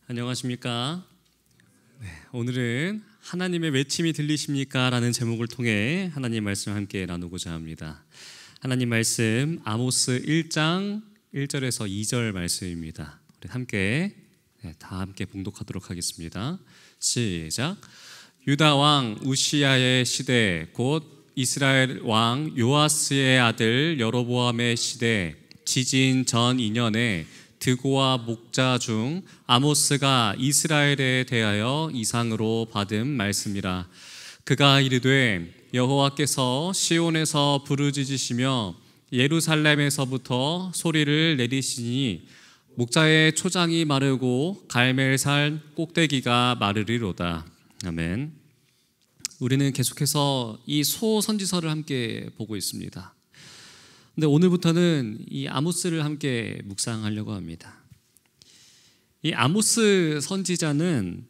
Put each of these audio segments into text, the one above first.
안녕하십니까? 오늘은 하나님의 외침이 들리십니까? 라는 제목을 통해 하나님 말씀을 함께 나누고자 합니다. 하나님 말씀 아모스 1장 1절에서 2절 말씀입니다. 우리 다 함께 봉독하도록 하겠습니다. 시작. 유다 왕 우시야의 시대 곧 이스라엘 왕 요아스의 아들 여로보암의 시대 지진 전 2년에 드고와 목자 중 아모스가 이스라엘에 대하여 이상으로 받은 말씀이라. 그가 이르되 여호와께서 시온에서 부르짖으시며 예루살렘에서부터 소리를 내리시니 목자의 초장이 마르고 갈멜산 꼭대기가 마르리로다. 아멘. 우리는 계속해서 이 소선지서를 함께 보고 있습니다. 근데 오늘부터는 이 아모스를 함께 묵상하려고 합니다. 이 아모스 선지자는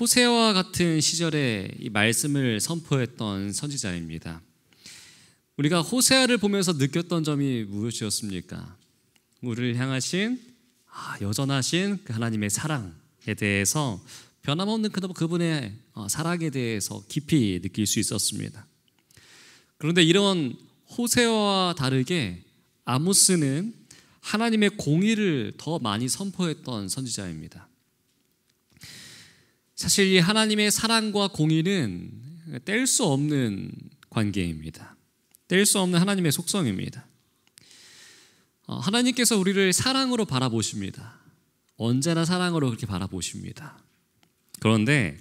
호세아와 같은 시절에 이 말씀을 선포했던 선지자입니다. 우리가 호세아를 보면서 느꼈던 점이 무엇이었습니까? 우리를 향하신 여전하신 그 하나님의 사랑에 대해서 변함없는 그분의 사랑에 대해서 깊이 느낄 수 있었습니다. 그런데 이런 호세아와 다르게 아모스는 하나님의 공의를 더 많이 선포했던 선지자입니다. 사실 이 하나님의 사랑과 공의는 뗄 수 없는 관계입니다. 뗄 수 없는 하나님의 속성입니다. 하나님께서 우리를 사랑으로 바라보십니다. 언제나 사랑으로 그렇게 바라보십니다. 그런데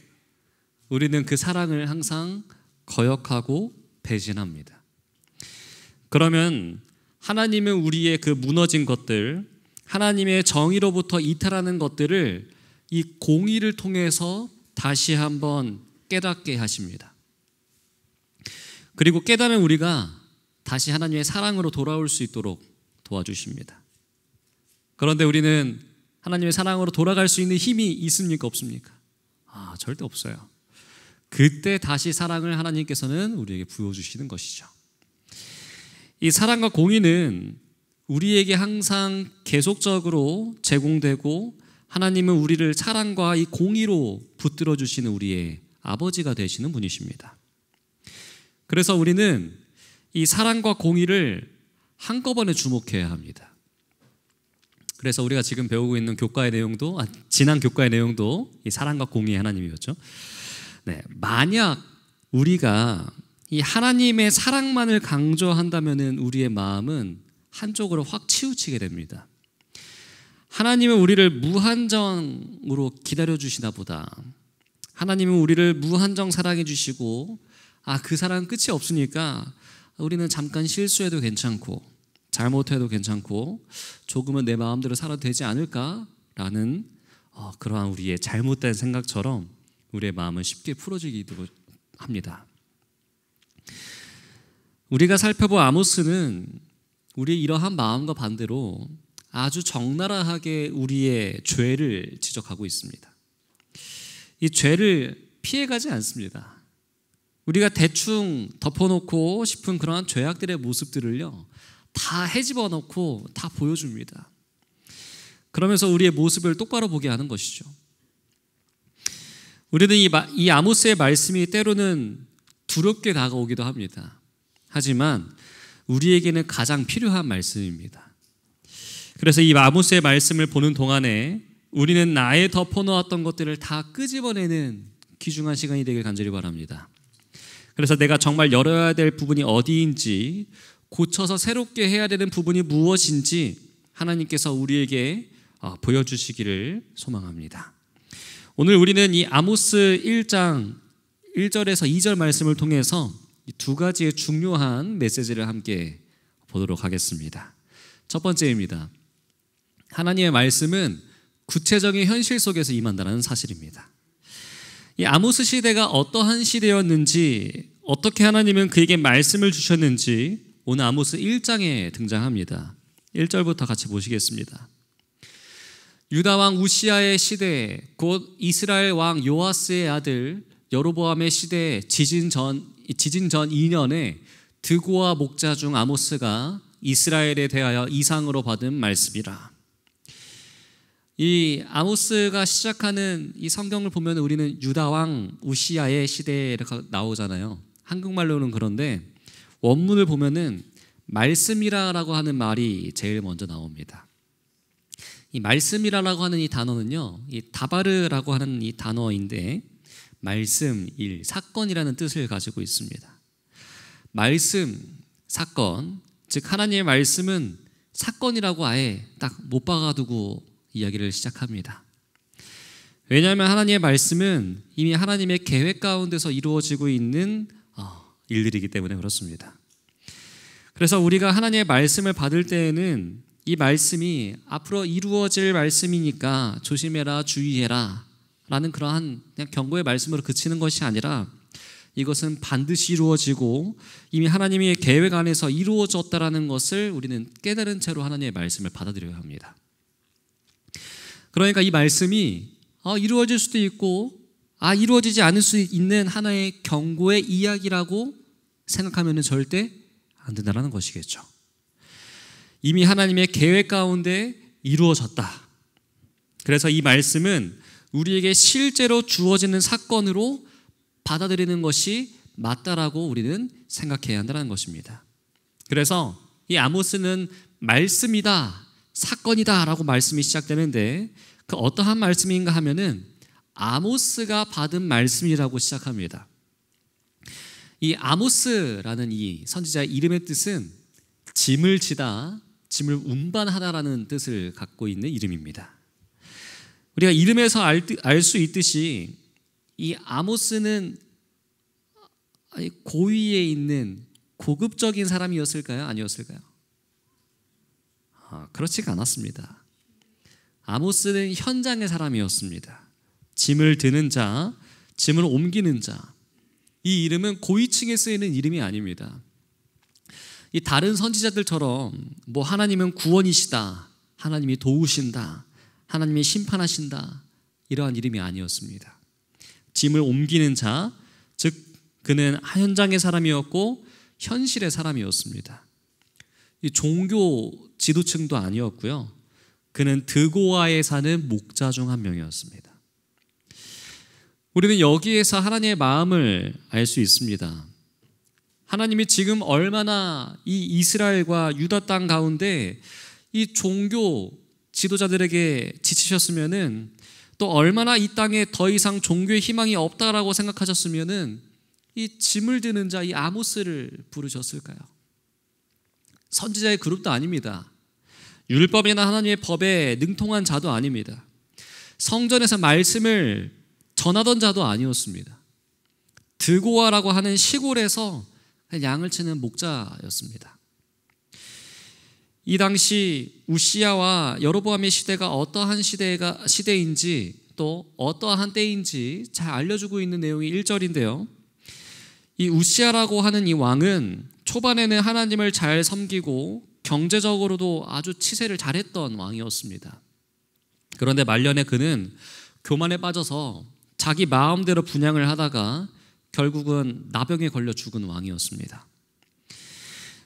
우리는 그 사랑을 항상 거역하고 배신합니다. 그러면 하나님은 우리의 그 무너진 것들, 하나님의 정의로부터 이탈하는 것들을 이 공의를 통해서 다시 한번 깨닫게 하십니다. 그리고 깨달은 우리가 다시 하나님의 사랑으로 돌아올 수 있도록 도와주십니다. 그런데 우리는 하나님의 사랑으로 돌아갈 수 있는 힘이 있습니까? 없습니까? 절대 없어요. 그때 다시 사랑을 하나님께서는 우리에게 부어주시는 것이죠. 이 사랑과 공의는 우리에게 항상 계속적으로 제공되고 하나님은 우리를 사랑과 이 공의로 붙들어 주시는 우리의 아버지가 되시는 분이십니다. 그래서 우리는 이 사랑과 공의를 한꺼번에 주목해야 합니다. 그래서 우리가 지금 배우고 있는 교과의 내용도 지난 교과의 내용도 이 사랑과 공의의 하나님이었죠. 만약 우리가 이 하나님의 사랑만을 강조한다면 우리의 마음은 한쪽으로 확 치우치게 됩니다. 하나님은 우리를 무한정으로 기다려주시나 보다. 하나님은 우리를 무한정 사랑해 주시고 그 사랑은 끝이 없으니까 우리는 잠깐 실수해도 괜찮고 잘못해도 괜찮고 조금은 내 마음대로 살아도 되지 않을까라는 그러한 우리의 잘못된 생각처럼 우리의 마음은 쉽게 풀어지기도 합니다. 우리가 살펴본 아모스는 우리의 이러한 마음과 반대로 아주 적나라하게 우리의 죄를 지적하고 있습니다. 이 죄를 피해가지 않습니다. 우리가 대충 덮어놓고 싶은 그러한 죄악들의 모습들을요 다 헤집어 놓고 다 보여줍니다. 그러면서 우리의 모습을 똑바로 보게 하는 것이죠. 우리는 이 아모스의 말씀이 때로는 두렵게 다가오기도 합니다. 하지만 우리에게는 가장 필요한 말씀입니다. 그래서 이 아모스의 말씀을 보는 동안에 우리는 나의 덮어놓았던 것들을 다 끄집어내는 귀중한 시간이 되길 간절히 바랍니다. 그래서 내가 정말 열어야 될 부분이 어디인지, 고쳐서 새롭게 해야 되는 부분이 무엇인지 하나님께서 우리에게 보여주시기를 소망합니다. 오늘 우리는 이 아모스 1장 1절에서 2절 말씀을 통해서 이 두 가지의 중요한 메시지를 함께 보도록 하겠습니다. 첫 번째입니다. 하나님의 말씀은 구체적인 현실 속에서 임한다는 사실입니다. 이 아모스 시대가 어떠한 시대였는지, 어떻게 하나님은 그에게 말씀을 주셨는지 오늘 아모스 1장에 등장합니다. 1절부터 같이 보시겠습니다. 유다 왕 우시야의 시대 곧 이스라엘 왕 요아스의 아들 여로보암의 시대 지진 전 2년에 드고와 목자 중 아모스가 이스라엘에 대하여 이상으로 받은 말씀이라. 이 아모스가 시작하는 이 성경을 보면 우리는 유다 왕 우시야의 시대가 나오잖아요. 한국말로는 그런데 원문을 보면은 말씀이라라고 하는 말이 제일 먼저 나옵니다. 이 말씀이라라고 하는 이 단어는요, 이 다바르라고 하는 이 단어인데 말씀, 일, 사건이라는 뜻을 가지고 있습니다. 말씀, 사건, 즉 하나님의 말씀은 사건이라고 아예 딱 못 박아두고 이야기를 시작합니다. 왜냐하면 하나님의 말씀은 이미 하나님의 계획 가운데서 이루어지고 있는 일들이기 때문에 그렇습니다. 그래서 우리가 하나님의 말씀을 받을 때에는 이 말씀이 앞으로 이루어질 말씀이니까 조심해라, 주의해라 라는 그러한 그냥 경고의 말씀으로 그치는 것이 아니라 이것은 반드시 이루어지고 이미 하나님의 계획 안에서 이루어졌다라는 것을 우리는 깨달은 채로 하나님의 말씀을 받아들여야 합니다. 그러니까 이 말씀이 이루어질 수도 있고 이루어지지 않을 수 있는 하나의 경고의 이야기라고 생각하면 절대 안 된다는 것이겠죠. 이미 하나님의 계획 가운데 이루어졌다. 그래서 이 말씀은 우리에게 실제로 주어지는 사건으로 받아들이는 것이 맞다라고 우리는 생각해야 한다는 것입니다. 그래서 이 아모스는 말씀이다, 사건이다 라고 말씀이 시작되는데 그 어떠한 말씀인가 하면은 아모스가 받은 말씀이라고 시작합니다. 이 아모스라는 이 선지자의 이름의 뜻은 짐을 지다, 짐을 운반하다라는 뜻을 갖고 있는 이름입니다. 우리가 이름에서 알 수 있듯이 이 아모스는 고위에 있는 고급적인 사람이었을까요? 아니었을까요? 그렇지가 않았습니다. 아모스는 현장의 사람이었습니다. 짐을 드는 자, 짐을 옮기는 자. 이 이름은 고위층에 쓰이는 이름이 아닙니다. 이 다른 선지자들처럼 하나님은 구원이시다, 하나님이 도우신다, 하나님이 심판하신다 이러한 이름이 아니었습니다. 짐을 옮기는 자, 즉 그는 현장의 사람이었고 현실의 사람이었습니다. 이 종교 지도층도 아니었고요. 그는 드고아에 사는 목자 중 한 명이었습니다. 우리는 여기에서 하나님의 마음을 알 수 있습니다. 하나님이 지금 얼마나 이 이스라엘과 유다 땅 가운데 이 종교 지도자들에게 지치셨으면은 또 얼마나 이 땅에 더 이상 종교의 희망이 없다라고 생각하셨으면은 이 짐을 드는 자 이 아모스를 부르셨을까요? 선지자의 그룹도 아닙니다. 율법이나 하나님의 법에 능통한 자도 아닙니다. 성전에서 말씀을 전하던 자도 아니었습니다. 드고아라고 하는 시골에서 양을 치는 목자였습니다. 이 당시 우시야와 여로보암의 시대가 어떠한 시대인지 또 어떠한 때인지 잘 알려주고 있는 내용이 1절인데요. 이 우시야라고 하는 이 왕은 초반에는 하나님을 잘 섬기고 경제적으로도 아주 치세를 잘했던 왕이었습니다. 그런데 말년에 그는 교만에 빠져서 자기 마음대로 분향을 하다가 결국은 나병에 걸려 죽은 왕이었습니다.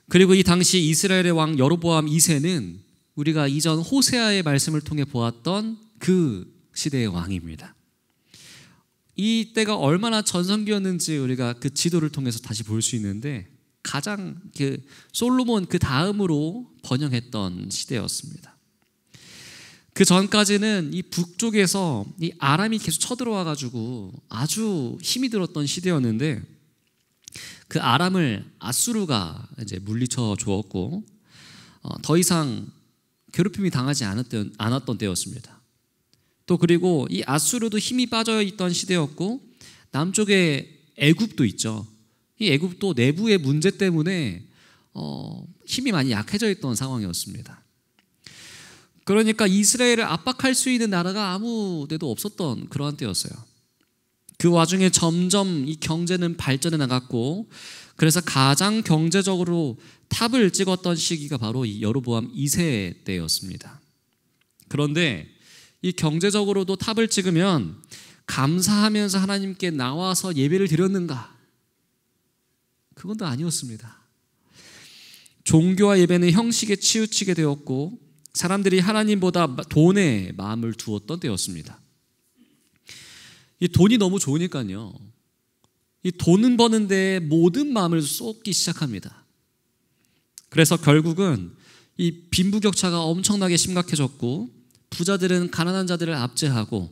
그리고 이 당시 이스라엘의 왕 여로보암 2세는 우리가 이전 호세아의 말씀을 통해 보았던 그 시대의 왕입니다. 이 때가 얼마나 전성기였는지 우리가 그 지도를 통해서 다시 볼 수 있는데 가장 솔로몬 그 다음으로 번영했던 시대였습니다. 그 전까지는 이 북쪽에서 이 아람이 계속 쳐들어와 가지고 아주 힘이 들었던 시대였는데 그 아람을 아수르가 이제 물리쳐 주었고 더 이상 괴롭힘이 당하지 않았던 때였습니다. 또 그리고 이 아수르도 힘이 빠져 있던 시대였고 남쪽에 애굽도 있죠. 이 애굽도 내부의 문제 때문에 힘이 많이 약해져 있던 상황이었습니다. 그러니까 이스라엘을 압박할 수 있는 나라가 아무 데도 없었던 그러한 때였어요. 그 와중에 점점 이 경제는 발전해 나갔고 그래서 가장 경제적으로 탑을 찍었던 시기가 바로 이 여로보암 2세 때였습니다. 그런데 이 경제적으로도 탑을 찍으면 감사하면서 하나님께 나와서 예배를 드렸는가? 그건 또 아니었습니다. 종교와 예배는 형식에 치우치게 되었고 사람들이 하나님보다 돈에 마음을 두었던 때였습니다. 이 돈이 너무 좋으니까요, 이 돈은 버는데 모든 마음을 쏟기 시작합니다. 그래서 결국은 이 빈부격차가 엄청나게 심각해졌고, 부자들은 가난한 자들을 압제하고,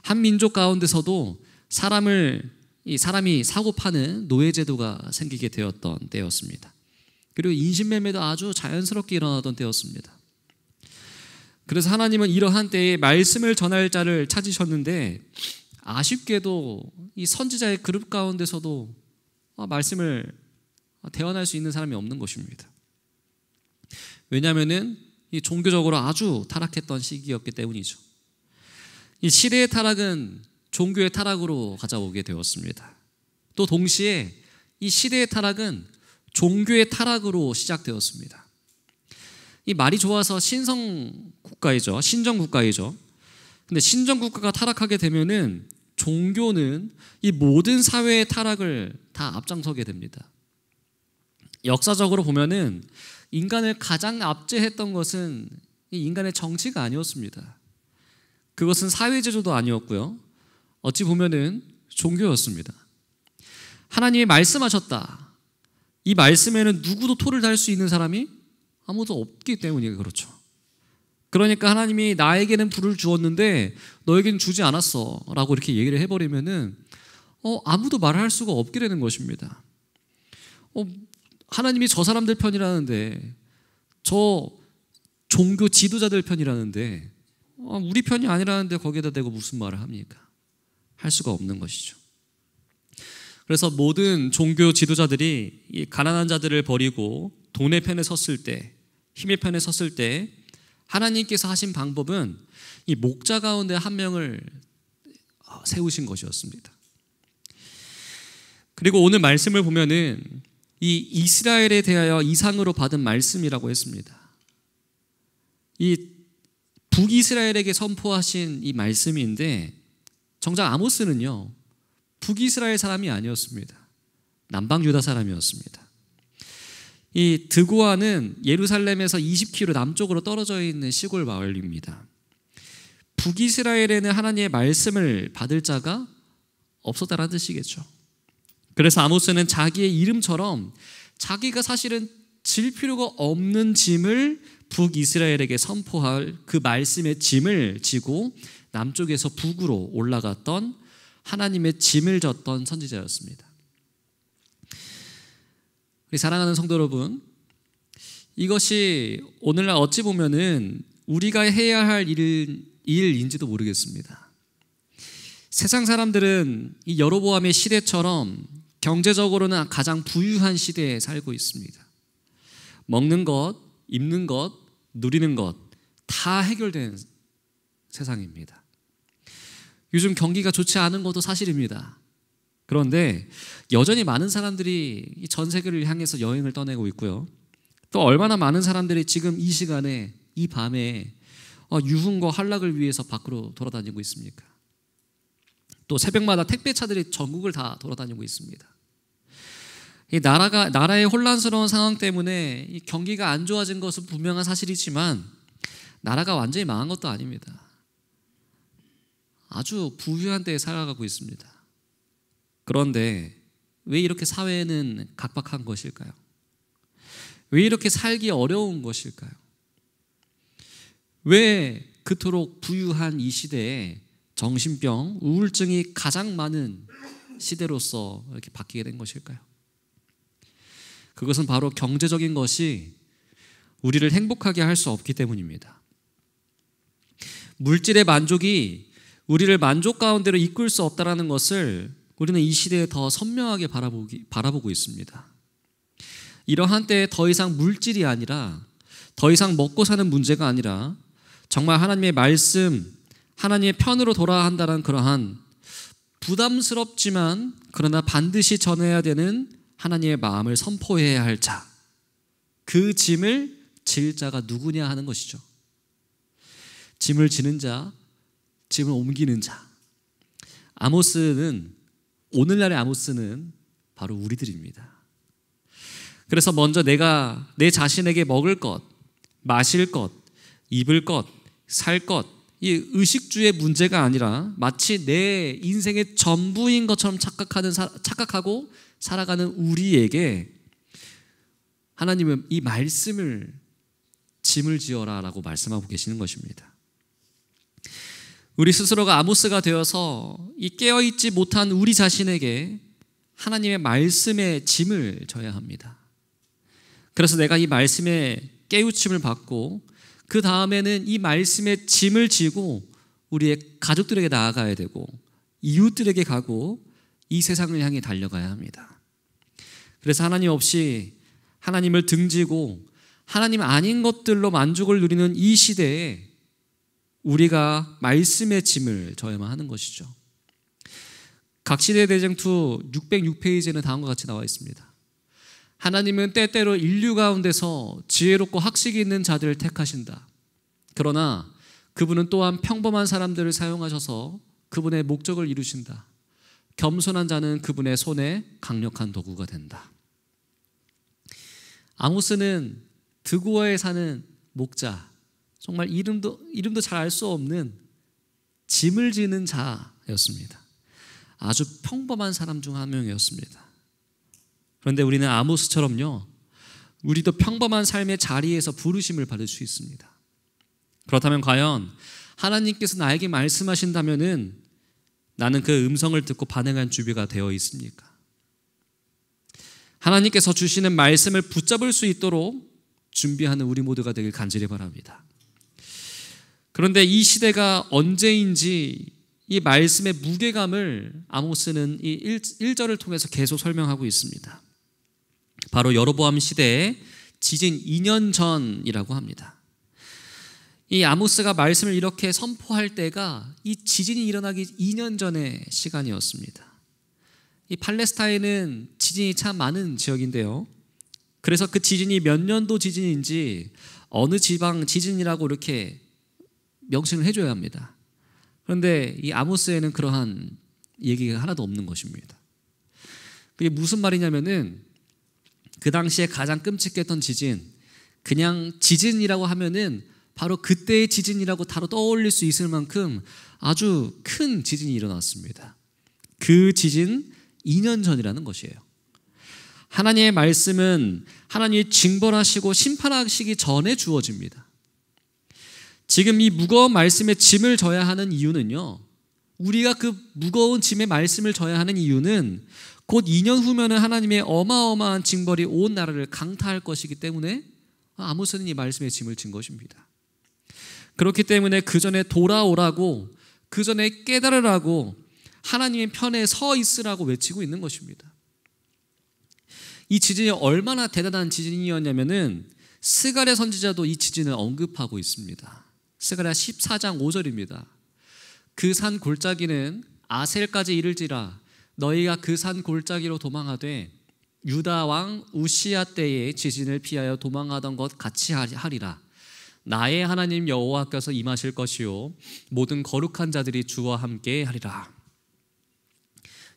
한 민족 가운데서도 사람이 사고 파는 노예제도가 생기게 되었던 때였습니다. 그리고 인신매매도 아주 자연스럽게 일어나던 때였습니다. 그래서 하나님은 이러한 때에 말씀을 전할 자를 찾으셨는데, 아쉽게도 이 선지자의 그룹 가운데서도 말씀을 대언할 수 있는 사람이 없는 것입니다. 왜냐하면 이 종교적으로 아주 타락했던 시기였기 때문이죠. 이 시대의 타락은 종교의 타락으로 가져오게 되었습니다. 또 동시에 이 시대의 타락은 종교의 타락으로 시작되었습니다. 이 말이 좋아서 신정국가이죠. 근데 신정국가가 타락하게 되면은 종교는 이 모든 사회의 타락을 다 앞장서게 됩니다. 역사적으로 보면은 인간을 가장 압제했던 것은 이 인간의 정치가 아니었습니다. 그것은 사회제도도 아니었고요, 어찌 보면은 종교였습니다. 하나님이 말씀하셨다. 이 말씀에는 누구도 토를 달 수 있는 사람이 아무도 없기 때문에 그렇죠. 그러니까 하나님이 나에게는 불을 주었는데 너에게는 주지 않았어 라고 이렇게 얘기를 해버리면은 아무도 말할 수가 없게 되는 것입니다. 하나님이 저 사람들 편이라는데, 저 종교 지도자들 편이라는데, 우리 편이 아니라는데 거기에다 대고 무슨 말을 합니까? 할 수가 없는 것이죠. 그래서 모든 종교 지도자들이 이 가난한 자들을 버리고 돈의 편에 섰을 때, 힘의 편에 섰을 때 하나님께서 하신 방법은 이 목자 가운데 한 명을 세우신 것이었습니다. 그리고 오늘 말씀을 보면은 이 이스라엘에 대하여 이상으로 받은 말씀이라고 했습니다. 이 북이스라엘에게 선포하신 이 말씀인데, 정작 아모스는요, 북이스라엘 사람이 아니었습니다. 남방 유다 사람이었습니다. 이 드고아는 예루살렘에서 20km 남쪽으로 떨어져 있는 시골 마을입니다. 북이스라엘에는 하나님의 말씀을 받을 자가 없었다는 뜻이겠죠. 그래서 아모스는 자기의 이름처럼 자기가 사실은 질 필요가 없는 짐을 북이스라엘에게 선포할 그 말씀의 짐을 지고 남쪽에서 북으로 올라갔던 하나님의 짐을 졌던 선지자였습니다. 우리 사랑하는 성도 여러분, 이것이 오늘날 어찌 보면은 우리가 해야 할 일인지도 모르겠습니다. 세상 사람들은 이 여로보암의 시대처럼 경제적으로는 가장 부유한 시대에 살고 있습니다. 먹는 것, 입는 것, 누리는 것 다 해결된 세상입니다. 요즘 경기가 좋지 않은 것도 사실입니다. 그런데 여전히 많은 사람들이 전 세계를 향해서 여행을 떠내고 있고요, 또 얼마나 많은 사람들이 지금 이 시간에, 이 밤에 유흥과 한락을 위해서 밖으로 돌아다니고 있습니까? 또 새벽마다 택배차들이 전국을 다 돌아다니고 있습니다. 이 나라의 혼란스러운 상황 때문에 이 경기가 안 좋아진 것은 분명한 사실이지만 나라가 완전히 망한 것도 아닙니다. 아주 부유한 때에 살아가고 있습니다. 그런데 왜 이렇게 사회는 각박한 것일까요? 왜 이렇게 살기 어려운 것일까요? 왜 그토록 부유한 이 시대에 정신병, 우울증이 가장 많은 시대로서 이렇게 바뀌게 된 것일까요? 그것은 바로 경제적인 것이 우리를 행복하게 할 수 없기 때문입니다. 물질의 만족이 우리를 만족 가운데로 이끌 수 없다는 것을 우리는 이 시대에 더 선명하게 바라보고 있습니다. 이러한 때에 더 이상 물질이 아니라, 더 이상 먹고 사는 문제가 아니라 정말 하나님의 말씀, 하나님의 편으로 돌아야 한다는 그러한 부담스럽지만 그러나 반드시 전해야 되는 하나님의 마음을 선포해야 할 자, 그 짐을 질 자가 누구냐 하는 것이죠. 짐을 지는 자, 짐을 옮기는 자. 오늘날의 아모스는 바로 우리들입니다. 그래서 먼저 내가 내 자신에게 먹을 것, 마실 것, 입을 것, 살 것, 이 의식주의 문제가 아니라 마치 내 인생의 전부인 것처럼 착각하고 살아가는 우리에게 하나님은 이 말씀을 짐을 지어라 라고 말씀하고 계시는 것입니다. 우리 스스로가 아모스가 되어서 이 깨어있지 못한 우리 자신에게 하나님의 말씀의 짐을 져야 합니다. 그래서 내가 이 말씀의 깨우침을 받고 그 다음에는 이 말씀의 짐을 지고 우리의 가족들에게 나아가야 되고 이웃들에게 가고 이 세상을 향해 달려가야 합니다. 그래서 하나님 없이 하나님을 등지고 하나님 아닌 것들로 만족을 누리는 이 시대에 우리가 말씀의 짐을 져야만 하는 것이죠. 각시대대쟁투 606페이지에는 다음과 같이 나와 있습니다. 하나님은 때때로 인류 가운데서 지혜롭고 학식이 있는 자들을 택하신다. 그러나 그분은 또한 평범한 사람들을 사용하셔서 그분의 목적을 이루신다. 겸손한 자는 그분의 손에 강력한 도구가 된다. 아모스는 드고아에 사는 목자, 정말 이름도 잘 알 수 없는 짐을 지는 자였습니다. 아주 평범한 사람 중 한 명이었습니다. 그런데 우리는 아모스처럼요, 우리도 평범한 삶의 자리에서 부르심을 받을 수 있습니다. 그렇다면 과연 하나님께서 나에게 말씀하신다면은 나는 그 음성을 듣고 반응할 준비가 되어 있습니까? 하나님께서 주시는 말씀을 붙잡을 수 있도록 준비하는 우리 모두가 되길 간절히 바랍니다. 그런데 이 시대가 언제인지 이 말씀의 무게감을 아모스는 이 1절을 통해서 계속 설명하고 있습니다. 바로 여로보암 시대의 지진 2년 전이라고 합니다. 이 아모스가 말씀을 이렇게 선포할 때가 이 지진이 일어나기 2년 전의 시간이었습니다. 이 팔레스타인은 지진이 참 많은 지역인데요, 그래서 그 지진이 몇 년도 지진인지 어느 지방 지진이라고 이렇게 명칭을 해줘야 합니다. 그런데 이 아모스에는 그러한 얘기가 하나도 없는 것입니다. 그게 무슨 말이냐면은 그 당시에 가장 끔찍했던 지진, 그냥 지진이라고 하면은 바로 그때의 지진이라고 바로 떠올릴 수 있을 만큼 아주 큰 지진이 일어났습니다. 그 지진 2년 전이라는 것이에요. 하나님의 말씀은 하나님이 징벌하시고 심판하시기 전에 주어집니다. 지금 이 무거운 말씀의 짐을 져야 하는 이유는요, 우리가 그 무거운 짐의 말씀을 져야 하는 이유는 곧 2년 후면은 하나님의 어마어마한 징벌이 온 나라를 강타할 것이기 때문에 아모스는 이 말씀의 짐을 진 것입니다. 그렇기 때문에 그 전에 돌아오라고, 그 전에 깨달으라고, 하나님의 편에 서 있으라고 외치고 있는 것입니다. 이 지진이 얼마나 대단한 지진이었냐면은 스가랴 선지자도 이 지진을 언급하고 있습니다. 스가랴 14장 5절입니다. 그 산 골짜기는 아셀까지 이를지라 너희가 그 산 골짜기로 도망하되 유다 왕 우시야 때의 지진을 피하여 도망하던 것 같이 하리라. 나의 하나님 여호와께서 임하실 것이요 모든 거룩한 자들이 주와 함께 하리라.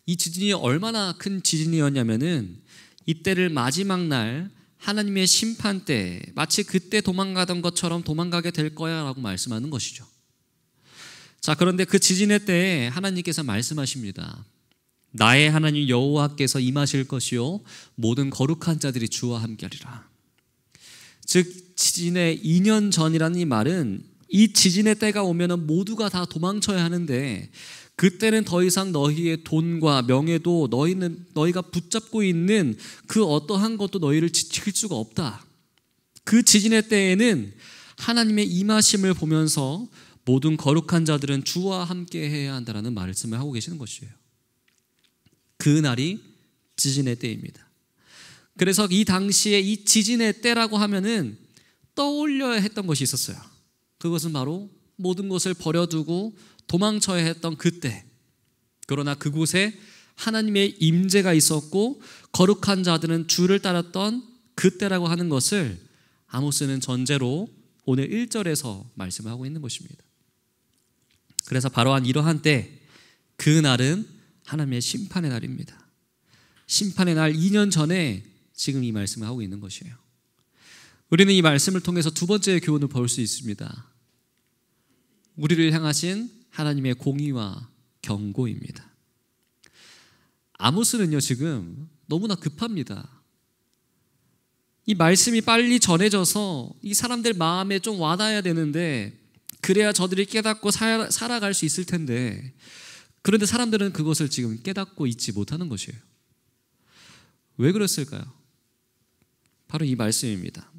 이 지진이 얼마나 큰 지진이었냐면은 이때를 마지막 날 하나님의 심판 때 마치 그때 도망가던 것처럼 도망가게 될 거야 라고 말씀하는 것이죠. 자, 그런데 그 지진의 때에 하나님께서 말씀하십니다. 나의 하나님 여호와께서 임하실 것이요 모든 거룩한 자들이 주와 함께하리라. 즉 지진의 2년 전이라는 이 말은 이 지진의 때가 오면은 모두가 다 도망쳐야 하는데 그때는 더 이상 너희의 돈과 명예도 너희가 붙잡고 있는 그 어떠한 것도 너희를 지킬 수가 없다. 그 지진의 때에는 하나님의 임하심을 보면서 모든 거룩한 자들은 주와 함께 해야 한다라는 말씀을 하고 계시는 것이에요. 그 날이 지진의 때입니다. 그래서 이 당시에 이 지진의 때라고 하면은 떠올려야 했던 것이 있었어요. 그것은 바로 모든 것을 버려두고 도망쳐야 했던 그때. 그러나 그곳에 하나님의 임재가 있었고 거룩한 자들은 주를 따랐던 그때라고 하는 것을 아모스는 전제로 오늘 1절에서 말씀하고 있는 것입니다. 그래서 바로 이러한 때, 그 날은 하나님의 심판의 날입니다. 심판의 날 2년 전에 지금 이 말씀을 하고 있는 것이에요. 우리는 이 말씀을 통해서 두 번째 교훈을 볼 수 있습니다. 우리를 향하신 하나님의 공의와 경고입니다. 아모스는요, 지금 너무나 급합니다. 이 말씀이 빨리 전해져서 이 사람들 마음에 좀 와닿아야 되는데, 그래야 저들이 깨닫고 살아갈 수 있을 텐데, 그런데 사람들은 그것을 지금 깨닫고 있지 못하는 것이에요. 왜 그랬을까요? 바로 이 말씀입니다.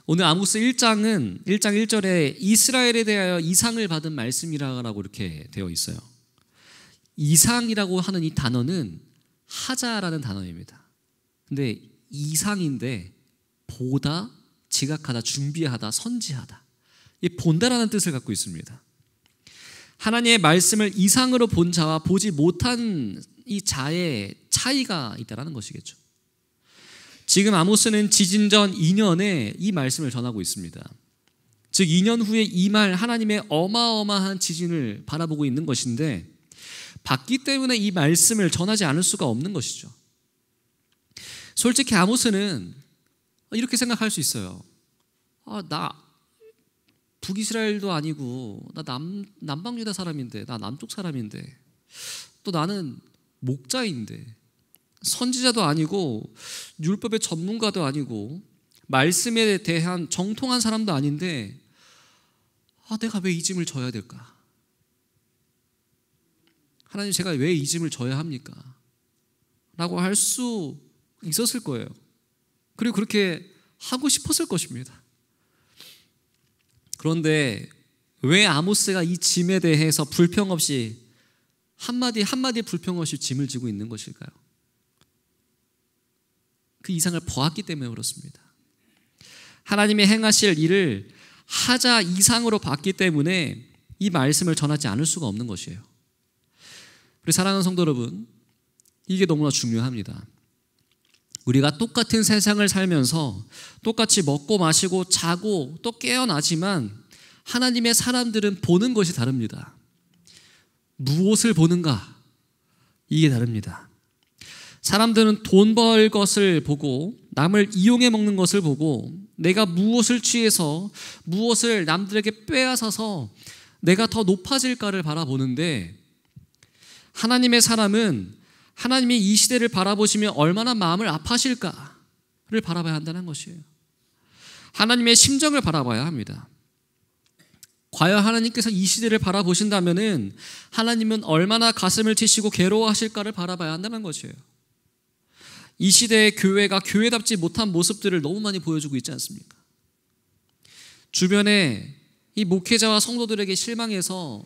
오늘 아모스 1장은 1장 1절에 이스라엘에 대하여 이상을 받은 말씀이라고 이렇게 되어 있어요. 이상이라고 하는 이 단어는 하자라는 단어입니다. 근데 이상인데 보다, 지각하다, 준비하다, 선지하다, 이 본다라는 뜻을 갖고 있습니다. 하나님의 말씀을 이상으로 본 자와 보지 못한 이 자의 차이가 있다는 것이겠죠. 지금 아모스는 지진 전 2년에 이 말씀을 전하고 있습니다. 즉 2년 후에 임할 하나님의 어마어마한 지진을 바라보고 있는 것인데, 봤기 때문에 이 말씀을 전하지 않을 수가 없는 것이죠. 솔직히 아모스는 이렇게 생각할 수 있어요. 나 북이스라엘도 아니고 나 남방유다 사람인데, 나 남쪽 사람인데, 또 나는 목자인데, 선지자도 아니고 율법의 전문가도 아니고 말씀에 대한 정통한 사람도 아닌데, 내가 왜 이 짐을 져야 될까? 하나님, 제가 왜 이 짐을 져야 합니까? 라고 할 수 있었을 거예요. 그리고 그렇게 하고 싶었을 것입니다. 그런데 왜 아모스가 이 짐에 대해서 불평 없이 한마디 불평 없이 짐을 지고 있는 것일까요? 그 이상을 보았기 때문에 그렇습니다. 하나님의 행하실 일을 하자 이상으로 봤기 때문에 이 말씀을 전하지 않을 수가 없는 것이에요. 우리 사랑하는 성도 여러분, 이게 너무나 중요합니다. 우리가 똑같은 세상을 살면서 똑같이 먹고 마시고 자고 또 깨어나지만 하나님의 사람들은 보는 것이 다릅니다. 무엇을 보는가? 이게 다릅니다. 사람들은 돈 벌 것을 보고, 남을 이용해 먹는 것을 보고, 내가 무엇을 취해서 무엇을 남들에게 빼앗아서 내가 더 높아질까를 바라보는데, 하나님의 사람은 하나님이 이 시대를 바라보시며 얼마나 마음을 아파하실까를 바라봐야 한다는 것이에요. 하나님의 심정을 바라봐야 합니다. 과연 하나님께서 이 시대를 바라보신다면은 하나님은 얼마나 가슴을 치시고 괴로워하실까를 바라봐야 한다는 것이에요. 이 시대의 교회가 교회답지 못한 모습들을 너무 많이 보여주고 있지 않습니까? 주변에 이 목회자와 성도들에게 실망해서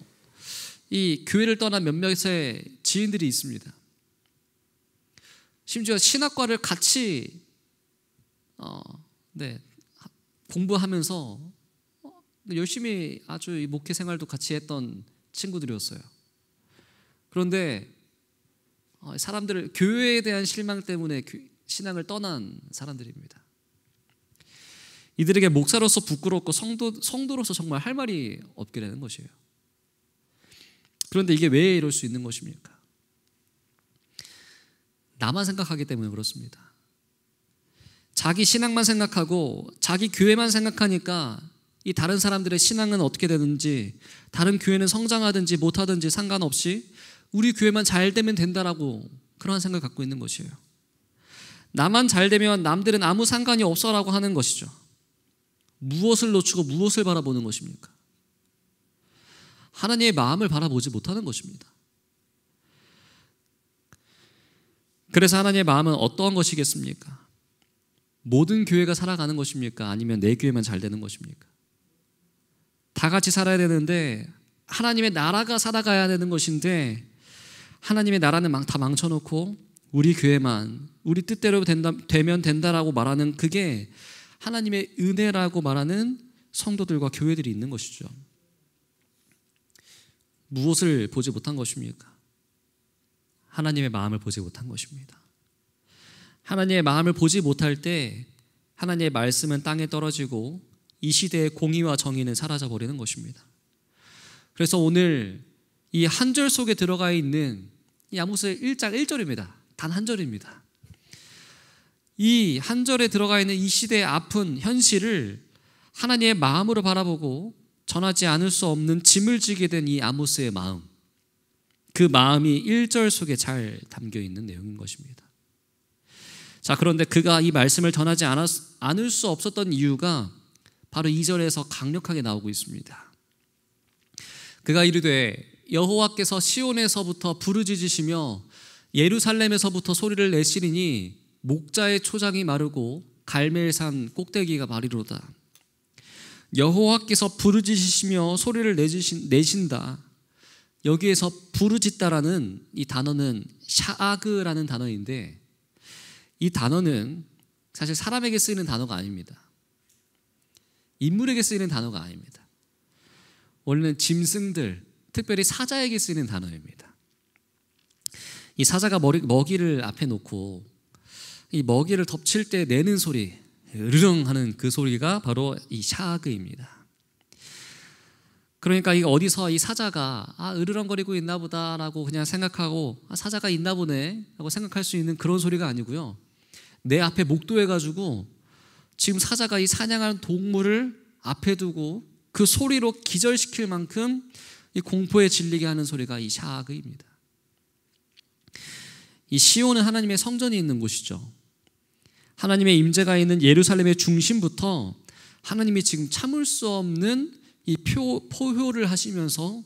이 교회를 떠난 몇몇의 지인들이 있습니다. 심지어 신학과를 같이 공부하면서 열심히 아주 이 목회 생활도 같이 했던 친구들이었어요. 그런데 사람들을 교회에 대한 실망 때문에 신앙을 떠난 사람들입니다. 이들에게 목사로서 부끄럽고 성도로서 정말 할 말이 없게 되는 것이에요. 그런데 이게 왜 이럴 수 있는 것입니까? 나만 생각하기 때문에 그렇습니다. 자기 신앙만 생각하고 자기 교회만 생각하니까 이 다른 사람들의 신앙은 어떻게 되는지, 다른 교회는 성장하든지 못하든지 상관없이 우리 교회만 잘 되면 된다라고 그러한 생각을 갖고 있는 것이에요. 나만 잘 되면 남들은 아무 상관이 없어라고 하는 것이죠. 무엇을 놓치고 무엇을 바라보는 것입니까? 하나님의 마음을 바라보지 못하는 것입니다. 그래서 하나님의 마음은 어떠한 것이겠습니까? 모든 교회가 살아가는 것입니까? 아니면 내 교회만 잘 되는 것입니까? 다 같이 살아야 되는데 하나님의 나라가 살아가야 되는 것인데, 하나님의 나라는 다 망쳐놓고 우리 교회만 우리 뜻대로 되면 된다라고 말하는, 그게 하나님의 은혜라고 말하는 성도들과 교회들이 있는 것이죠. 무엇을 보지 못한 것입니까? 하나님의 마음을 보지 못한 것입니다. 하나님의 마음을 보지 못할 때 하나님의 말씀은 땅에 떨어지고 이 시대의 공의와 정의는 사라져 버리는 것입니다. 그래서 오늘 이 한 절 속에 들어가 있는 이 아모스 1장 1절입니다. 단 한 절입니다. 이 한 절에 들어가 있는 이 시대의 아픈 현실을 하나님의 마음으로 바라보고 전하지 않을 수 없는 짐을 지게 된 이 아모스의 마음, 그 마음이 1절 속에 잘 담겨 있는 내용인 것입니다. 자, 그런데 그가 이 말씀을 전하지 않을 수 없었던 이유가 바로 2절에서 강력하게 나오고 있습니다. 그가 이르되 여호와께서 시온에서부터 부르짖으시며 예루살렘에서부터 소리를 내시리니 목자의 초장이 마르고 갈멜산 꼭대기가 마르리로다. 여호와께서 부르짖으시며 소리를 내신다. 여기에서 부르짖다라는 이 단어는 샤아그라는 단어인데, 이 단어는 사실 사람에게 쓰이는 단어가 아닙니다. 인물에게 쓰이는 단어가 아닙니다. 원래는 짐승들, 특별히 사자에게 쓰이는 단어입니다. 이 사자가 먹이를 앞에 놓고 이 먹이를 덮칠 때 내는 소리, 으르렁 하는 그 소리가 바로 이 샤그입니다. 그러니까 이 어디서 이 사자가 으르렁거리고 있나 보다라고 그냥 생각하고 사자가 있나 보네 라고 생각할 수 있는 그런 소리가 아니고요, 내 앞에 목도해가지고 지금 사자가 이 사냥하는 동물을 앞에 두고 그 소리로 기절시킬 만큼 이 공포에 질리게 하는 소리가 이 샤그입니다. 이 시온은 하나님의 성전이 있는 곳이죠. 하나님의 임재가 있는 예루살렘의 중심부터 하나님이 지금 참을 수 없는 이 포효를 하시면서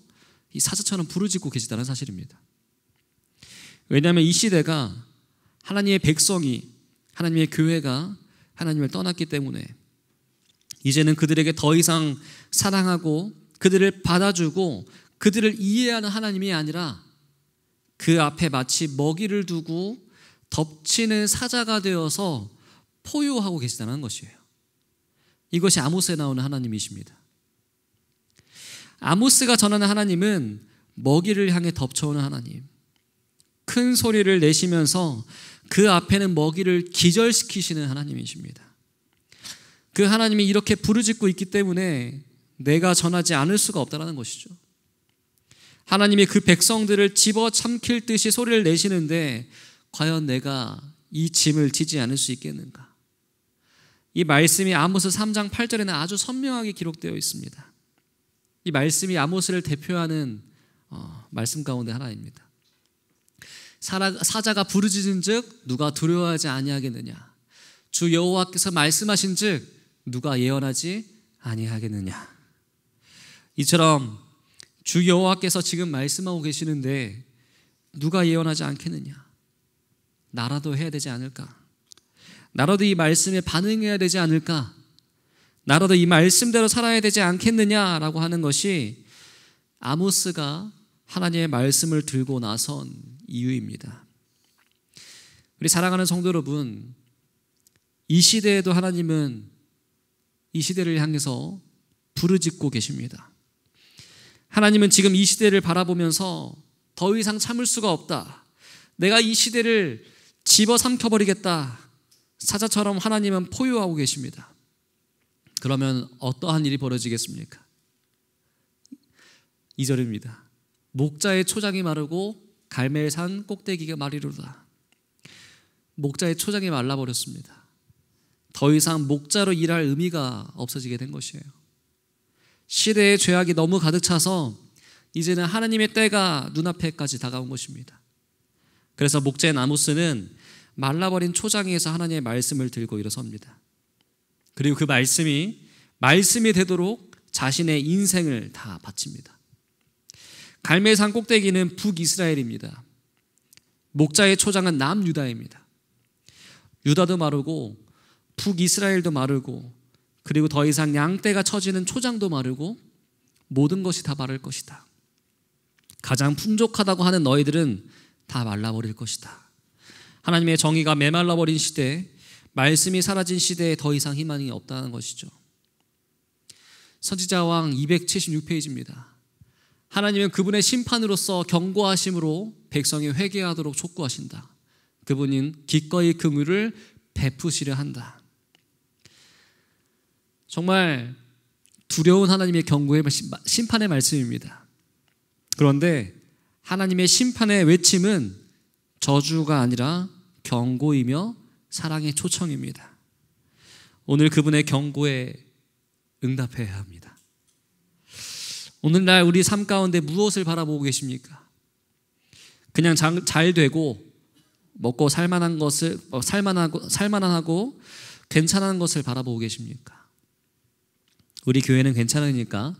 이 사자처럼 부르짖고 계시다는 사실입니다. 왜냐하면 이 시대가 하나님의 백성이, 하나님의 교회가 하나님을 떠났기 때문에 이제는 그들에게 더 이상 사랑하고 그들을 받아주고 그들을 이해하는 하나님이 아니라 그 앞에 마치 먹이를 두고 덮치는 사자가 되어서 포효하고 계시다는 것이에요. 이것이 아모스에 나오는 하나님이십니다. 아모스가 전하는 하나님은 먹이를 향해 덮쳐오는 하나님, 큰 소리를 내시면서 그 앞에는 먹이를 기절시키시는 하나님이십니다. 그 하나님이 이렇게 부르짖고 있기 때문에 내가 전하지 않을 수가 없다는 것이죠. 하나님이 그 백성들을 집어삼킬 듯이 소리를 내시는데 과연 내가 이 짐을 지지 않을 수 있겠는가? 이 말씀이 아모스 3장 8절에는 아주 선명하게 기록되어 있습니다. 이 말씀이 아모스를 대표하는 말씀 가운데 하나입니다. 사자가 부르짖은즉 누가 두려워하지 아니하겠느냐? 주 여호와께서 말씀하신즉 누가 예언하지 아니하겠느냐? 이처럼 주 여호와께서 지금 말씀하고 계시는데 누가 예언하지 않겠느냐? 나라도 해야 되지 않을까? 나라도 이 말씀에 반응해야 되지 않을까? 나라도 이 말씀대로 살아야 되지 않겠느냐라고 하는 것이 아모스가 하나님의 말씀을 들고 나선 이유입니다. 우리 사랑하는 성도 여러분, 이 시대에도 하나님은 이 시대를 향해서 부르짖고 계십니다. 하나님은 지금 이 시대를 바라보면서 더 이상 참을 수가 없다, 내가 이 시대를 집어삼켜버리겠다, 사자처럼 하나님은 포효하고 계십니다. 그러면 어떠한 일이 벌어지겠습니까? 2절입니다. 목자의 초장이 마르고 갈멜산 꼭대기가 마르리로다. 목자의 초장이 말라버렸습니다. 더 이상 목자로 일할 의미가 없어지게 된 것이에요. 시대의 죄악이 너무 가득 차서 이제는 하나님의 때가 눈앞에까지 다가온 것입니다. 그래서 목자인 아모스는 말라버린 초장에서 하나님의 말씀을 들고 일어섭니다. 그리고 그 말씀이 되도록 자신의 인생을 다 바칩니다. 갈멜산 꼭대기는 북이스라엘입니다. 목자의 초장은 남유다입니다. 유다도 마르고 북이스라엘도 마르고 그리고 더 이상 양떼가 처지는 초장도 마르고 모든 것이 다 마를 것이다. 가장 풍족하다고 하는 너희들은 다 말라버릴 것이다. 하나님의 정의가 메말라버린 시대, 말씀이 사라진 시대에 더 이상 희망이 없다는 것이죠. 선지자왕 276페이지입니다. 하나님은 그분의 심판으로서 경고하심으로 백성이 회개하도록 촉구하신다. 그분은 기꺼이 긍휼을 베푸시려 한다. 정말 두려운 하나님의 경고의 심판의 말씀입니다. 그런데 하나님의 심판의 외침은 저주가 아니라 경고이며 사랑의 초청입니다. 오늘 그분의 경고에 응답해야 합니다. 오늘날 우리 삶 가운데 무엇을 바라보고 계십니까? 그냥 잘 되고 먹고 살만한 것을 살만하고 괜찮은 것을 바라보고 계십니까? 우리 교회는 괜찮으니까,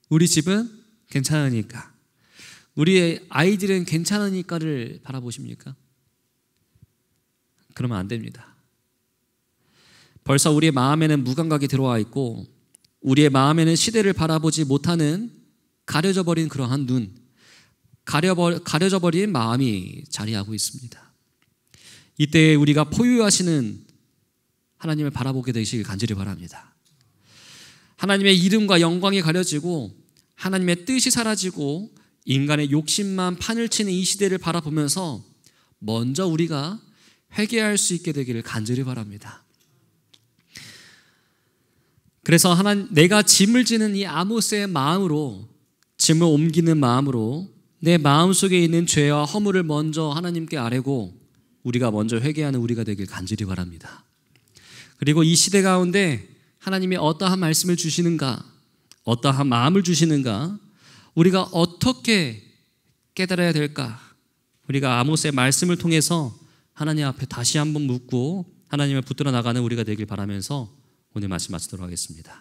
우리 집은 괜찮으니까, 우리의 아이들은 괜찮으니까를 바라보십니까? 그러면 안 됩니다. 벌써 우리의 마음에는 무감각이 들어와 있고 우리의 마음에는 시대를 바라보지 못하는 가려져 버린 그러한 눈, 가려져 버린 마음이 자리하고 있습니다. 이때 우리가 포유하시는 하나님을 바라보게 되시길 간절히 바랍니다. 하나님의 이름과 영광이 가려지고 하나님의 뜻이 사라지고 인간의 욕심만 판을 치는 이 시대를 바라보면서 먼저 우리가 회개할 수 있게 되기를 간절히 바랍니다. 그래서 내가 짐을 지는 이 아모스의 마음으로, 짐을 옮기는 마음으로 내 마음속에 있는 죄와 허물을 먼저 하나님께 아뢰고 우리가 먼저 회개하는 우리가 되길 간절히 바랍니다. 그리고 이 시대 가운데 하나님이 어떠한 말씀을 주시는가, 어떠한 마음을 주시는가, 우리가 어떻게 깨달아야 될까, 우리가 아모스의 말씀을 통해서 하나님 앞에 다시 한번 묻고 하나님을 붙들어 나가는 우리가 되길 바라면서 오늘 말씀 마치도록 하겠습니다.